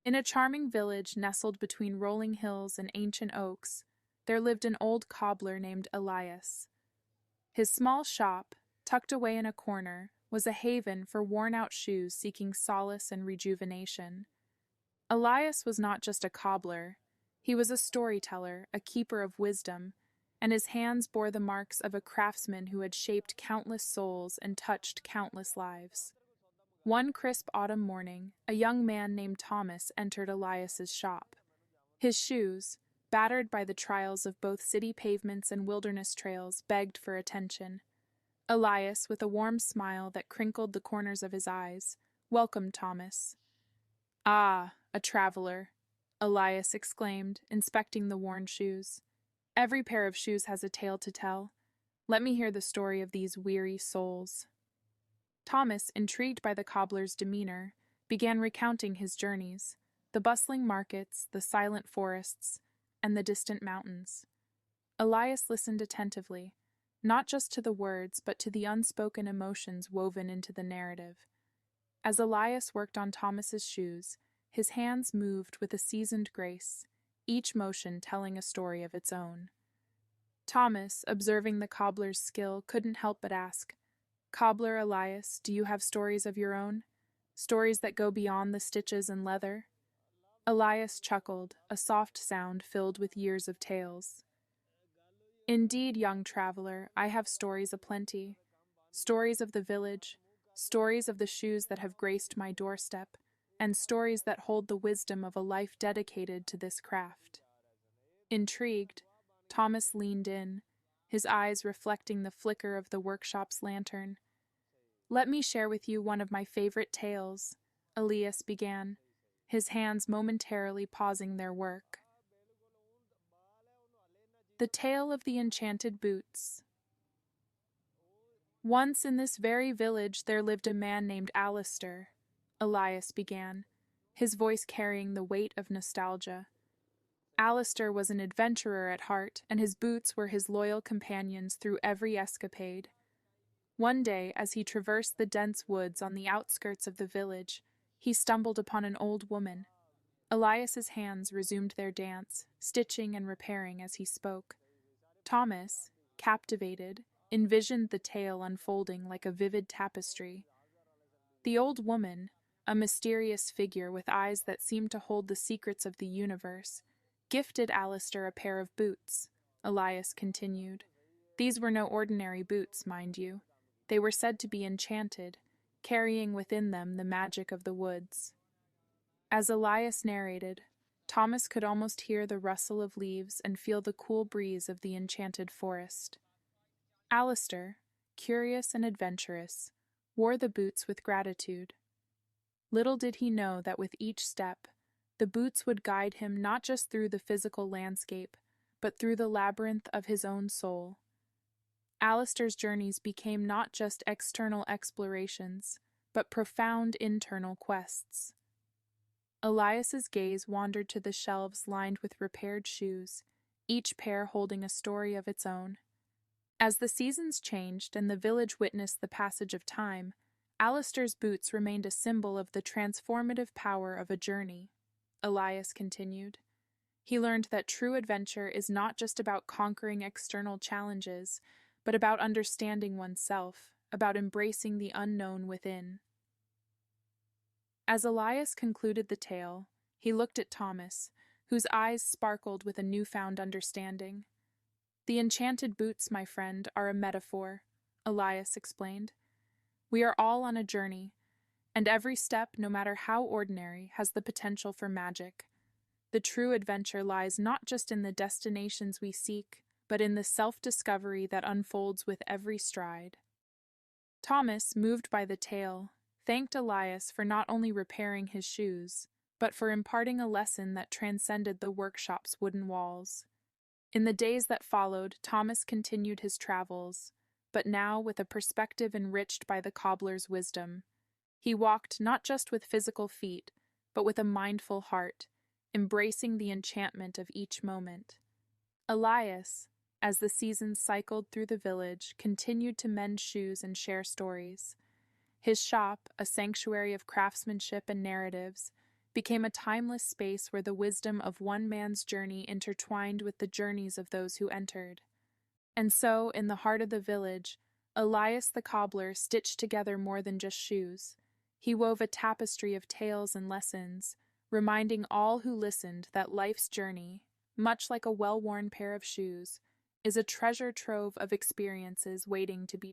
In a charming village nestled between rolling hills and ancient oaks, there lived an old cobbler named Elias. His small shop, tucked away in a corner, was a haven for worn-out shoes seeking solace and rejuvenation. Elias was not just a cobbler. He was a storyteller, a keeper of wisdom, and his hands bore the marks of a craftsman who had shaped countless souls and touched countless lives. One crisp autumn morning, a young man named Thomas entered Elias's shop. His shoes, battered by the trials of both city pavements and wilderness trails, begged for attention. Elias, with a warm smile that crinkled the corners of his eyes, welcomed Thomas. "Ah, a traveler," Elias exclaimed, inspecting the worn shoes. "Every pair of shoes has a tale to tell. Let me hear the story of these weary souls." Thomas, intrigued by the cobbler's demeanor, began recounting his journeys, the bustling markets, the silent forests, and the distant mountains. Elias listened attentively, not just to the words, but to the unspoken emotions woven into the narrative. As Elias worked on Thomas's shoes, his hands moved with a seasoned grace, each motion telling a story of its own. Thomas, observing the cobbler's skill, couldn't help but ask, "Cobbler Elias, do you have stories of your own? Stories that go beyond the stitches and leather?" Elias chuckled, a soft sound filled with years of tales. "Indeed, young traveler, I have stories aplenty. Stories of the village, stories of the shoes that have graced my doorstep, and stories that hold the wisdom of a life dedicated to this craft." Intrigued, Thomas leaned in, his eyes reflecting the flicker of the workshop's lantern. "Let me share with you one of my favorite tales," Elias began, his hands momentarily pausing their work. The Tale of the Enchanted Boots. "Once in this very village there lived a man named Alistair," Elias began, his voice carrying the weight of nostalgia. Alistair was an adventurer at heart, and his boots were his loyal companions through every escapade. One day, as he traversed the dense woods on the outskirts of the village, he stumbled upon an old woman. Elias's hands resumed their dance, stitching and repairing as he spoke. Thomas, captivated, envisioned the tale unfolding like a vivid tapestry. The old woman, a mysterious figure with eyes that seemed to hold the secrets of the universe, gifted Alistair a pair of boots, Elias continued. These were no ordinary boots, mind you. They were said to be enchanted, carrying within them the magic of the woods. As Elias narrated, Thomas could almost hear the rustle of leaves and feel the cool breeze of the enchanted forest. Alistair, curious and adventurous, wore the boots with gratitude. Little did he know that with each step, the boots would guide him not just through the physical landscape, but through the labyrinth of his own soul. Alistair's journeys became not just external explorations, but profound internal quests. Elias's gaze wandered to the shelves lined with repaired shoes, each pair holding a story of its own. As the seasons changed and the village witnessed the passage of time, Alistair's boots remained a symbol of the transformative power of a journey. Elias continued. He learned that true adventure is not just about conquering external challenges, but about understanding oneself, about embracing the unknown within. As Elias concluded the tale, he looked at Thomas, whose eyes sparkled with a newfound understanding. "The enchanted boots, my friend, are a metaphor," Elias explained. "We are all on a journey, and every step, no matter how ordinary, has the potential for magic. The true adventure lies not just in the destinations we seek, but in the self-discovery that unfolds with every stride." Thomas, moved by the tale, thanked Elias for not only repairing his shoes, but for imparting a lesson that transcended the workshop's wooden walls. In the days that followed, Thomas continued his travels, but now with a perspective enriched by the cobbler's wisdom. He walked not just with physical feet, but with a mindful heart, embracing the enchantment of each moment. Elias, as the seasons cycled through the village, continued to mend shoes and share stories. His shop, a sanctuary of craftsmanship and narratives, became a timeless space where the wisdom of one man's journey intertwined with the journeys of those who entered. And so, in the heart of the village, Elias the cobbler stitched together more than just shoes. He wove a tapestry of tales and lessons, reminding all who listened that life's journey, much like a well-worn pair of shoes, is a treasure trove of experiences waiting to be